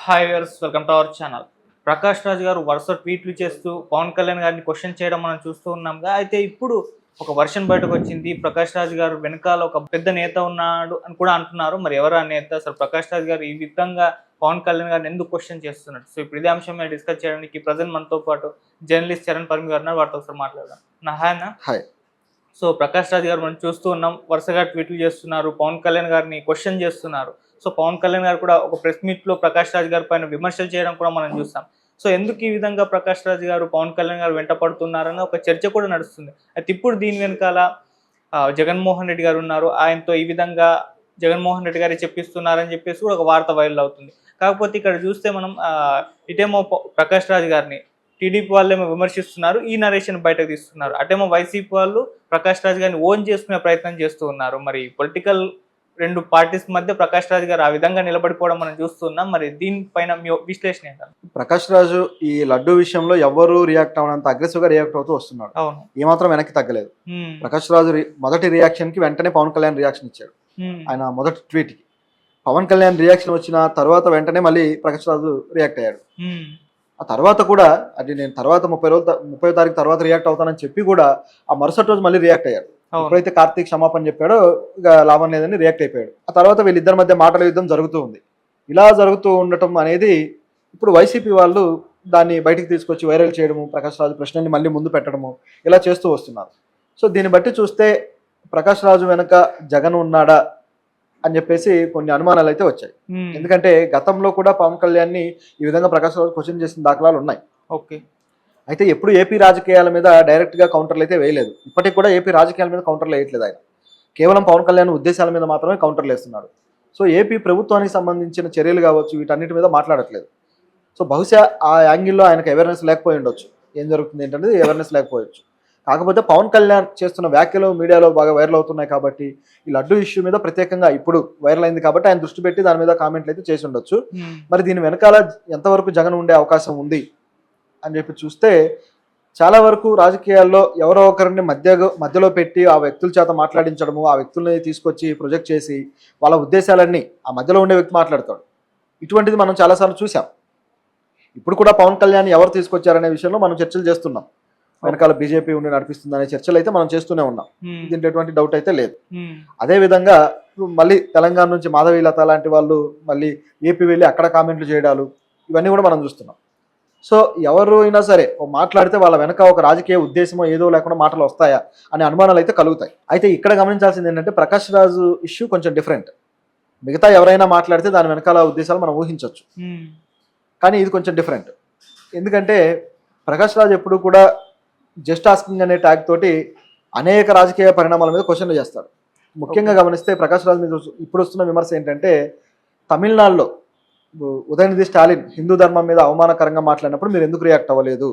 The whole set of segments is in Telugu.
Hi viewers, welcome to our channel. Prakash Raj గారు వరుస ట్వీట్లు చేస్తూ పవన్ కళ్యాణ్ గారిని క్వశ్చన్ చేయడం మనం చూస్తూ ఉన్నాంగా. అయితే ఇప్పుడు ఒక వర్షన్ బయటకు వచ్చింది. ప్రకాష్ రాజ్ గారు వెనకాల ఒక పెద్ద నేత ఉన్నాడు అని కూడా అంటున్నారు. మరి ఎవరు ఆ నేత? అసలు ప్రకాష్ రాజ్ గారు ఈ విధంగా పవన్ కళ్యాణ్ గారిని ఎందుకు క్వశ్చన్ చేస్తున్నారు? సో ఇప్పుడు ఇదే అంశం మీద డిస్కస్ చేయడానికి ప్రజెంట్ మనతో పాటు జర్నలిస్ట్ చరణ్ పరమి గారు ఉన్నారు. వారితో ఒకసారి మాట్లాడదాం. హాయ్. సో ప్రకాష్ రాజ్ గారు మనం చూస్తూ ఉన్నాం, వరుసగా ట్వీట్లు చేస్తున్నారు, పవన్ కళ్యాణ్ గారిని క్వశ్చన్ చేస్తున్నారు. సో పవన్ కళ్యాణ్ గారు కూడా ఒక ప్రెస్ మీట్ లో ప్రకాష్ రాజ్ గారి పైన విమర్శలు చేయడం కూడా మనం చూస్తాం. సో ఎందుకు ఈ విధంగా ప్రకాష్ రాజ్ గారు పవన్ కళ్యాణ్ గారు వెంట పడుతున్నారని ఒక చర్చ కూడా నడుస్తుంది. అయితే ఇప్పుడు దీని వెనకాల జగన్మోహన్ రెడ్డి గారు ఉన్నారు. ఆయనతో ఈ విధంగా జగన్మోహన్ రెడ్డి గారు చెప్పిస్తున్నారని చెప్పేసి కూడా ఒక వార్త వైరల్ అవుతుంది. కాకపోతే ఇక్కడ చూస్తే మనం ఇటేమో ప్రకాష్ రాజ్ గారిని టీడీపీ వాళ్ళేమో విమర్శిస్తున్నారు, ఈ నరేషన్ బయటకు తీస్తున్నారు. అటేమో వైసీపీ వాళ్ళు ప్రకాష్ రాజ్ గారిని ఓన్ చేసుకునే ప్రయత్నం చేస్తూ ఉన్నారు. మరి పొలిటికల్ రెండు పార్టీస్ మధ్య ప్రకాష్ రాజ్ గారు ఆ విధంగా నిలబడిపోవడం మనం చూస్తున్నాం. మరి దీనిపైన మీ విశ్లేషణ ఏంటంటే? ప్రకాష్ రాజు ఈ లడ్డు విషయంలో ఎవరు రియాక్ట్ అవనంత అగ్రెసివ్ గా రియాక్ట్ అవుతూ వస్తున్నాడు. అవును, ఏమాత్రం వెనక్కి తగ్గలేదు. ప్రకాష్ రాజు మొదటి రియాక్షన్ కి వెంటనే పవన్ కళ్యాణ్ రియాక్షన్ ఇచ్చాడు. ఆయన మొదటి ట్వీట్ కి పవన్ కళ్యాణ్ రియాక్షన్ వచ్చిన తర్వాత వెంటనే మళ్ళీ ప్రకాష్ రాజు రియాక్ట్ అయ్యాడు. ఆ తర్వాత కూడా అది నేను తర్వాత 30వ తారీఖు తర్వాత రియాక్ట్ అవుతానని చెప్పి కూడా ఆ మరుసటి రోజు మళ్ళీ రియాక్ట్ అయ్యాడు. ఎప్పుడైతే కార్తీక్ క్షమాపణ చెప్పాడో ఇక లాభం లేదని రియాక్ట్ అయిపోయాడు. ఆ తర్వాత వీళ్ళిద్దరి మధ్య మాటల యుద్ధం జరుగుతూ ఉంది. ఇలా జరుగుతూ ఉండటం అనేది ఇప్పుడు వైసీపీ వాళ్ళు దాన్ని బయటికి తీసుకొచ్చి వైరల్ చేయడము, ప్రకాష్ రాజు ప్రశ్నని మళ్ళీ ముందు పెట్టడము ఇలా చేస్తూ వస్తున్నారు. సో దీన్ని బట్టి చూస్తే ప్రకాష్ రాజు వెనక జగన్ ఉన్నాడా అని చెప్పేసి కొన్ని అనుమానాలు అయితే వచ్చాయి. ఎందుకంటే గతంలో కూడా పవన్ కళ్యాణ్ ని ఈ విధంగా ప్రకాష్ రాజు క్వశ్చన్ చేసిన దాఖలాలు ఉన్నాయి. ఓకే, అయితే ఎప్పుడు ఏపీ రాజకీయాల మీద డైరెక్ట్ గా కౌంటర్లు అయితే వేయలేదు. ఇప్పటికి కూడా ఏపీ రాజకీయాల మీద కౌంటర్లు వేయట్లేదు. ఆయన కేవలం పవన్ కళ్యాణ్ ఉద్దేశాల మీద మాత్రమే కౌంటర్లు వేస్తున్నాడు. సో ఏపీ ప్రభుత్వానికి సంబంధించిన చర్యలు కావచ్చు, వీటన్నిటి మీద మాట్లాడట్లేదు. సో బహుశా ఆ యాంగిల్లో ఆయనకు అవేర్నెస్ లేకపోయి ఉండొచ్చు. ఏం జరుగుతుంది ఏంటంటే అవేర్నెస్ లేకపోవచ్చు. కాకపోతే పవన్ కళ్యాణ్ చేస్తున్న వ్యాఖ్యలు మీడియాలో బాగా వైరల్ అవుతున్నాయి కాబట్టి ఈ లడ్డు ఇష్యూ మీద ప్రత్యేకంగా ఇప్పుడు వైరల్ అయింది కాబట్టి ఆయన దృష్టి పెట్టి దాని మీద కామెంట్లు అయితే చేసి ఉండొచ్చు. మరి దీని వెనకాల ఎంతవరకు జగన్ ఉండే అవకాశం ఉంది అని చెప్పి చూస్తే చాలా వరకు రాజకీయాల్లో ఎవరో ఒకరిని మధ్యలో పెట్టి ఆ వ్యక్తుల చేత మాట్లాడించడము, ఆ వ్యక్తుల్ని తీసుకొచ్చి ప్రొజెక్ట్ చేసి వాళ్ళ ఉద్దేశాలన్నీ ఆ మధ్యలో ఉండే వ్యక్తి మాట్లాడతాడు. ఇటువంటిది మనం చాలాసార్లు చూసాం. ఇప్పుడు కూడా పవన్ కళ్యాణ్ ఎవరు తీసుకొచ్చారనే విషయంలో మనం చర్చలు చేస్తున్నాం. వెనకాల బీజేపీ ఉండి నడిపిస్తుందనే చర్చలు అయితే మనం చేస్తూనే ఉన్నాం. దీంట్లో ఎటువంటి డౌట్ అయితే లేదు. అదే విధంగా మళ్ళీ తెలంగాణ నుంచి మాధవీలత లాంటి వాళ్ళు మళ్ళీ ఏపీ వెళ్ళి అక్కడ కామెంట్లు చేయడాలు ఇవన్నీ కూడా మనం చూస్తున్నాం. సో ఎవరు అయినా సరే మాట్లాడితే వాళ్ళ వెనక ఒక రాజకీయ ఉద్దేశమో ఏదో లేకుండా మాటలు వస్తాయా అనే అనుమానాలు అయితే కలుగుతాయి. అయితే ఇక్కడ గమనించాల్సింది ఏంటంటే ప్రకాష్ రాజు ఇష్యూ కొంచెం డిఫరెంట్. మిగతా ఎవరైనా మాట్లాడితే దాని వెనకాల ఉద్దేశాలు మనం ఊహించవచ్చు, కానీ ఇది కొంచెం డిఫరెంట్. ఎందుకంటే ప్రకాష్ రాజు ఎప్పుడు కూడా జస్ట్ ఆస్కింగ్ అనే ట్యాగ్ తోటి అనేక రాజకీయ పరిణామాల మీద క్వశ్చన్లు చేస్తాడు. ముఖ్యంగా గమనిస్తే ప్రకాష్ రాజు మీద ఇప్పుడు వస్తున్న విమర్శ ఏంటంటే తమిళనాడులో ఉదయనిధి స్టాలిన్ హిందూ ధర్మం మీద అవమానకరంగా మాట్లాడినప్పుడు మీరు ఎందుకు రియాక్ట్ అవ్వలేదు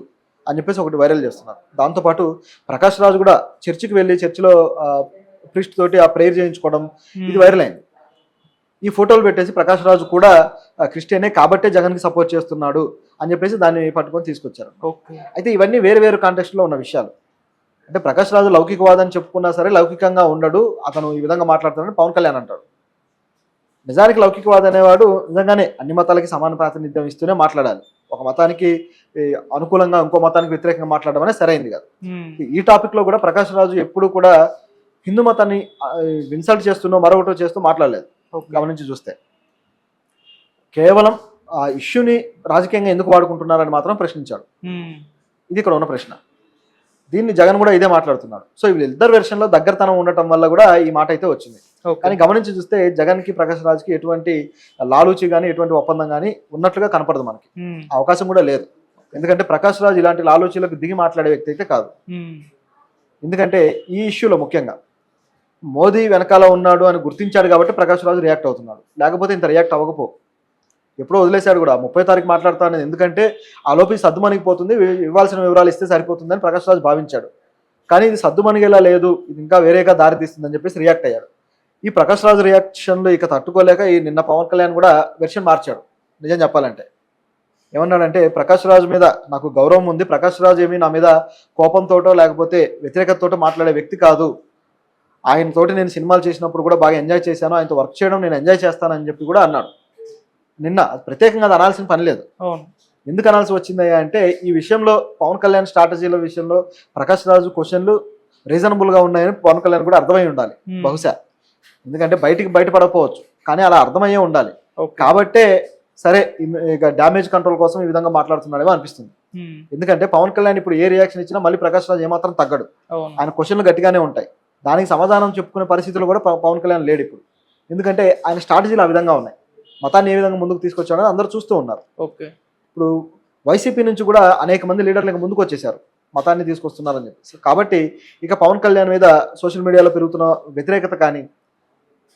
అని చెప్పేసి ఒకటి వైరల్ చేస్తున్నారు. దాంతోపాటు ప్రకాష్ రాజు కూడా చర్చికి వెళ్ళి చర్చిలో ప్రీస్ట్ తోటి ఆ ప్రేయర్ చేయించుకోవడం ఇది వైరల్ అయింది. ఈ ఫోటోలు పెట్టేసి ప్రకాష్ రాజు కూడా క్రిస్టియనే కాబట్టే జగన్కి సపోర్ట్ చేస్తున్నాడు అని చెప్పేసి దాన్ని పట్టుకొని తీసుకొచ్చారు. అయితే ఇవన్నీ వేరు వేరు కాంటెక్స్ట్లో ఉన్న విషయాలు. అంటే ప్రకాష్ రాజు లౌకికవాదని చెప్పుకున్నా సరే లౌకికంగా ఉండడు, అతను ఈ విధంగా మాట్లాడుతాడని పవన్ కళ్యాణ్ అంటాడు. నిజానికి లౌకికవాద అనేవాడు నిజంగానే అన్ని మతాలకి సమాన ప్రాతినిధ్యం ఇస్తూనే మాట్లాడాలి. ఒక మతానికి అనుకూలంగా ఇంకో మతానికి వ్యతిరేకంగా మాట్లాడడం అనేది సరైంది కాదు. ఈ టాపిక్ లో కూడా ప్రకాష్ రాజు ఎప్పుడు కూడా హిందూ మతాన్ని ఇన్సల్ట్ చేస్తున్నో మరొకటో చేస్తూ మాట్లాడలేదు. గమనించి చూస్తే కేవలం ఆ ఇష్యూని రాజకీయంగా ఎందుకు వాడుకుంటున్నారని మాత్రం ప్రశ్నించాడు. ఇది ఇక్కడ ఉన్న ప్రశ్న. దీన్ని జగన్ కూడా ఇదే మాట్లాడుతున్నాడు. సో వీళ్ళిద్దరు వెర్షన్లో దగ్గరతనం ఉండటం వల్ల కూడా ఈ మాట అయితే వచ్చింది. కానీ గమనించి చూస్తే జగన్కి ప్రకాష్ రాజ్కి ఎటువంటి లాలూచి కానీ ఎటువంటి ఒప్పందం కానీ ఉన్నట్లుగా కనపడదు. మనకి అవకాశం కూడా లేదు. ఎందుకంటే ప్రకాష్ రాజ్ ఇలాంటి లాలూచీలకు దిగి మాట్లాడే వ్యక్తి అయితే కాదు. ఎందుకంటే ఈ ఇష్యూలో ముఖ్యంగా మోదీ వెనకాల ఉన్నాడు అని గుర్తించాడు కాబట్టి ప్రకాష్ రాజు రియాక్ట్ అవుతున్నాడు. లేకపోతే ఇంత రియాక్ట్ అవ్వకపో, ఎప్పుడో వదిలేశాడు కూడా. 30వ తారీఖు మాట్లాడతాను, ఎందుకంటే ఆ లోపు సద్దుమణిగిపోతుంది, ఇవ్వాల్సిన వివరాలు ఇస్తే సరిపోతుందని ప్రకాష్ రాజు భావించాడు. కానీ ఇది సద్దుమణిగేలా లేదు, ఇది ఇంకా వేరేగా దారి తీస్తుందని చెప్పేసి రియాక్ట్ అయ్యాడు. ఈ ప్రకాష్ రాజు రియాక్షన్లు ఇక తట్టుకోలేక ఈ నిన్న పవన్ కళ్యాణ్ కూడా వెర్షన్ మార్చాడు. నిజం చెప్పాలంటే ఏమన్నాడంటే, ప్రకాష్ రాజు మీద నాకు గౌరవం ఉంది, ప్రకాష్ రాజు ఏమీ నా మీద కోపంతోటో లేకపోతే వ్యతిరేకతతో మాట్లాడే వ్యక్తి కాదు, ఆయనతోటి నేను సినిమాలు చేసినప్పుడు కూడా బాగా ఎంజాయ్ చేశాను, ఆయనతో వర్క్ చేయడం నేను ఎంజాయ్ చేస్తానని చెప్పి కూడా అన్నాడు. నిన్న ప్రత్యేకంగా అది అనాల్సిన పని లేదు. అవును. ఎందుకు అనాల్సి వచ్చిందయ్యా అంటే ఈ విషయంలో పవన్ కళ్యాణ్ స్ట్రాటజీల విషయంలో ప్రకాష్ రాజు క్వశ్చన్లు రీజనబుల్గా ఉన్నాయని పవన్ కళ్యాణ్ కూడా అర్థమై ఉండాలి బహుశా. ఎందుకంటే బయటపడకపోవచ్చు కానీ అలా అర్థమయ్యే ఉండాలి. కాబట్టే సరే ఇక డ్యామేజ్ కంట్రోల్ కోసం ఈ విధంగా మాట్లాడుతున్నాడేమో అనిపిస్తుంది. ఎందుకంటే పవన్ కళ్యాణ్ ఇప్పుడు ఏ రియాక్షన్ ఇచ్చినా మళ్ళీ ప్రకాష్ రాజు ఏమాత్రం తగ్గడు. ఆయన క్వశ్చన్లు గట్టిగానే ఉంటాయి. దానికి సమాధానం చెప్పుకునే పరిస్థితులు కూడా పవన్ కళ్యాణ్ లేడు ఇప్పుడు. ఎందుకంటే ఆయన స్ట్రాటజీలు ఆ విధంగా ఉన్నాయి. మతాన్ని ఏ విధంగా ముందుకు తీసుకొచ్చాడో అందరూ చూస్తూ ఉన్నారు. ఇప్పుడు వైసీపీ నుంచి కూడా అనేక మంది లీడర్లు ముందుకు వచ్చేసారు మతాన్ని తీసుకొస్తున్నారని చెప్పేసి. కాబట్టి ఇక పవన్ కళ్యాణ్ మీద సోషల్ మీడియాలో పెరుగుతున్న వ్యతిరేకత కానీ,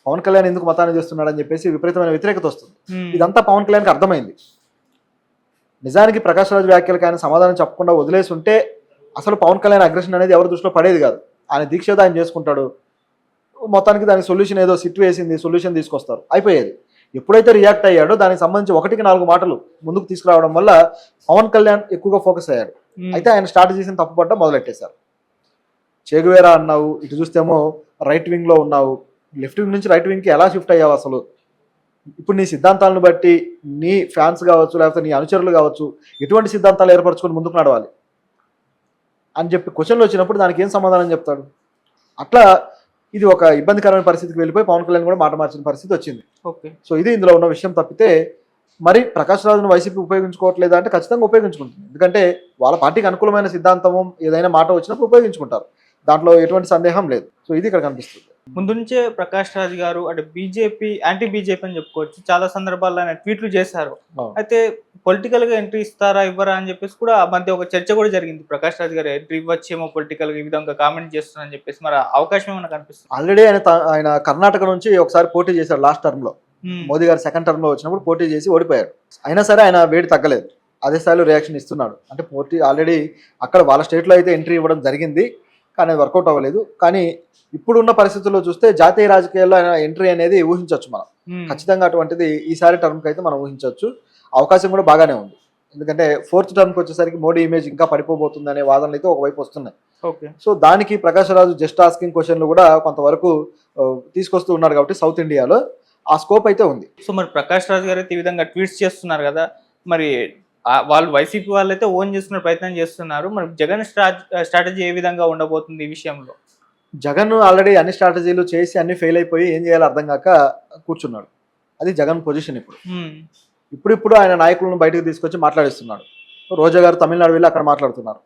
పవన్ కళ్యాణ్ ఎందుకు మతాన్ని చేస్తున్నాడని చెప్పేసి విపరీతమైన వ్యతిరేకత వస్తుంది. ఇదంతా పవన్ కళ్యాణ్కి అర్థమైంది. నిజానికి ప్రకాష్ రాజు వ్యాఖ్యలకు ఆయన సమాధానం చెప్పకుండా వదిలేసి ఉంటే అసలు పవన్ కళ్యాణ్ అగ్రెషన్ అనేది ఎవరి దృష్టిలో పడేది కాదు. ఆయన దీక్ష ఏదో ఆయన చేసుకుంటాడు, మొత్తానికి దానికి సొల్యూషన్ ఏదో సిట్ వేసింది, సొల్యూషన్ తీసుకొస్తారు, అయిపోయేది. ఎప్పుడైతే రియాక్ట్ అయ్యాడో దానికి సంబంధించి 1-4 మాటలు ముందుకు తీసుకురావడం వల్ల పవన్ కళ్యాణ్ ఎక్కువగా ఫోకస్ అయ్యాడు. అయితే ఆయన స్ట్రాటజీస్ని తప్పుపడడం మొదలెట్టేశారు. చేగువేరా అన్నావు, ఇటు చూస్తేమో రైట్ వింగ్లో ఉన్నావు, లెఫ్ట్ వింగ్ నుంచి రైట్ వింగ్కి ఎలా షిఫ్ట్ అయ్యావు అసలు? ఇప్పుడు నీ సిద్ధాంతాలను బట్టి నీ ఫ్యాన్స్ కావచ్చు, లేకపోతే నీ అనుచరులు కావచ్చు, ఎటువంటి సిద్ధాంతాలు ఏర్పరచుకొని ముందుకు నడవాలి అని చెప్పి క్వశ్చన్లు వచ్చినప్పుడు దానికి ఏం సమాధానం చెప్తాడు? అట్లా ఇది ఒక ఇబ్బందికరమైన పరిస్థితికి వెళ్ళిపోయి పవన్ కళ్యాణ్ కూడా మాట మార్చిన పరిస్థితి వచ్చింది. సో ఇది ఇందులో ఉన్న విషయం. తప్పితే మరి ప్రకాష్ రాజును వైసీపీ ఉపయోగించుకోవట్లేదా అంటే ఖచ్చితంగా ఉపయోగించుకుంటుంది. ఎందుకంటే వాళ్ళ పార్టీకి అనుకూలమైన సిద్ధాంతము ఏదైనా మాట వచ్చినప్పుడు ఉపయోగించుకుంటారు, దాంట్లో ఎటువంటి సందేహం లేదు. సో ఇది ఇక్కడ కనిపిస్తుంది. ముందు నుంచే ప్రకాష్ రాజ్ గారు అంటే బీజేపీ యాంటీ బీజేపీ అని చెప్పుకోవచ్చు, చాలా సందర్భాల్లో ఆయన ట్వీట్లు చేశారు. అయితే పొలిటికల్ గా ఎంట్రీ ఇస్తారా ఇవ్వరా అని చెప్పేసి కూడా ఆ మధ్య ఒక చర్చ కూడా జరిగింది. ప్రకాష్ రాజ్ గారు ఎంట్రీ ఇవ్వచ్చేమో పొలిటికల్ గా ఈ విధంగా కామెంట్ చేస్తున్నారని చెప్పేసి, మరి అవకాశం ఏమైనా కనిపిస్తుంది? ఆల్రెడీ ఆయన కర్ణాటక నుంచి ఒకసారి పోటీ చేశాడు లాస్ట్ టర్మ్ లో. మోదీ గారు సెకండ్ టర్మ్ లో వచ్చినప్పుడు పోటీ చేసి ఓడిపోయాడు. అయినా సరే ఆయన వేడి తగ్గలేదు, అదే స్థాయిలో రియాక్షన్ ఇస్తున్నాడు. అంటే పోటీ ఆల్రెడీ అక్కడ వాళ్ళ స్టేట్ లో అయితే ఎంట్రీ ఇవ్వడం జరిగింది కానీ అది వర్కౌట్ అవ్వలేదు. కానీ ఇప్పుడున్న పరిస్థితుల్లో చూస్తే జాతీయ రాజకీయాల్లో ఆయన ఎంట్రీ అనేది ఊహించవచ్చు మనం. ఖచ్చితంగా అటువంటిది ఈసారి టర్మ్కి అయితే మనం ఊహించవచ్చు. అవకాశం కూడా బాగానే ఉంది. ఎందుకంటే 4th టర్మ్కి వచ్చేసరికి మోడీ ఇమేజ్ ఇంకా పడిపోబోతుంది అనే వాదనలు అయితే ఒకవైపు వస్తున్నాయి. సో దానికి ప్రకాష్ రాజు జస్ట్ ఆస్కింగ్ క్వశ్చన్లు కూడా కొంతవరకు తీసుకొస్తూ ఉన్నారు కాబట్టి సౌత్ ఇండియాలో ఆ స్కోప్ అయితే ఉంది. సో మరి ప్రకాష్ రాజ్ గారు అయితే ఈ విధంగా ట్వీట్స్ చేస్తున్నారు కదా, మరి వాళ్ళు వైసీపీ వాళ్ళు అయితే ఓన్ చేసుకునే ప్రయత్నం చేస్తున్నారు. మరి జగన్ స్ట్రాటజీ ఏ విధంగా ఉండబోతుంది ఈ విషయంలో? జగన్ ఆల్రెడీ అన్ని స్ట్రాటజీలు చేసి అన్ని ఫెయిల్ అయిపోయి ఏం చేయాలో అర్థం కాక కూర్చున్నాడు. అది జగన్ పొజిషన్. ఇప్పుడు ఆయన నాయకులను బయటకు తీసుకొచ్చి మాట్లాడిస్తున్నాడు. రోజా గారు తమిళనాడు వెళ్ళి అక్కడ మాట్లాడుతున్నారు.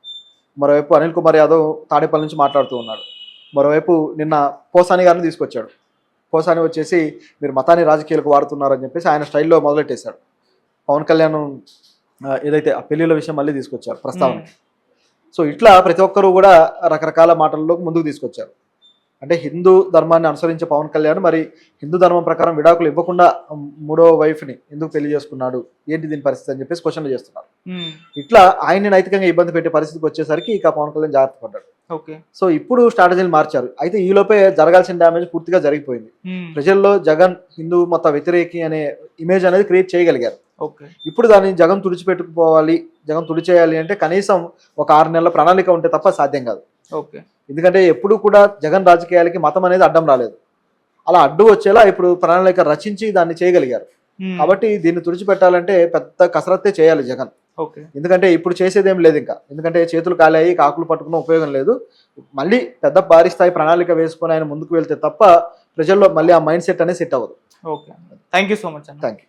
మరోవైపు అనిల్ కుమార్ యాదవ్ తాడేపల్లి నుంచి మాట్లాడుతూ ఉన్నాడు. మరోవైపు నిన్న పోసాని గారిని తీసుకొచ్చాడు. పోసాని వచ్చేసి మీరు మతాన్ని రాజకీయాలకు వాడుతున్నారని చెప్పేసి ఆయన స్టైల్లో మొదలెట్టేశాడు. పవన్ కళ్యాణ్ ఏదైతే ఆ పెళ్లిళ్ళ విషయం మళ్ళీ తీసుకొచ్చారు ప్రస్తావన. సో ఇట్లా ప్రతి ఒక్కరూ కూడా రకరకాల మాటల్లోకి ముందుకు తీసుకొచ్చారు. అంటే హిందూ ధర్మాన్ని అనుసరించే పవన్ కళ్యాణ్ మరి హిందూ ధర్మం ప్రకారం విడాకులు ఇవ్వకుండా 3వ వైఫ్ని ఎందుకు పెళ్లి చేసుకున్నాడు, ఏంటి దీని పరిస్థితి అని చెప్పేసి క్వశ్చన్లు చేస్తున్నారు. ఇట్లా ఆయన్ని నైతికంగా ఇబ్బంది పెట్టే పరిస్థితికి వచ్చేసరికి ఇక పవన్ కళ్యాణ్ జాగ్రత్త పడ్డాడు. సో ఇప్పుడు స్ట్రాటజీలు మార్చారు. అయితే ఈ లోపే జరగాల్సిన డ్యామేజ్ పూర్తిగా జరిగిపోయింది. ప్రజల్లో జగన్ హిందూ మత వ్యతిరేకి అనే ఇమేజ్ అనేది క్రియేట్ చేయగలిగారు. ఇప్పుడు దాన్ని జగన్ తుడిచిపెట్టుకోవాలి, జగన్ తుడిచేయాలి అంటే కనీసం ఒక 6 నెలల ప్రణాళిక ఉంటే తప్ప సాధ్యం కాదు. ఎందుకంటే ఎప్పుడు కూడా జగన్ రాజకీయాలకి మతం అనేది అడ్డం రాలేదు. అలా అడ్డు వచ్చేలా ఇప్పుడు ప్రణాళిక రచించి దాన్ని చేయగలిగారు. కాబట్టి దీన్ని తుడిచిపెట్టాలంటే పెద్ద కసరత్తే చేయాలి జగన్. ఎందుకంటే ఇప్పుడు చేసేదేం లేదు ఇంకా. ఎందుకంటే చేతులు కాలాయి, కాకులు పట్టుకున్న ఉపయోగం లేదు. మళ్ళీ పెద్ద భారీ స్థాయి ప్రణాళిక వేసుకొని ఆయన ముందుకు వెళ్తే తప్ప ప్రజల్లో మళ్ళీ ఆ మైండ్ సెట్ అనేది సెట్ అవ్వదు. Thank you so much. Thank you.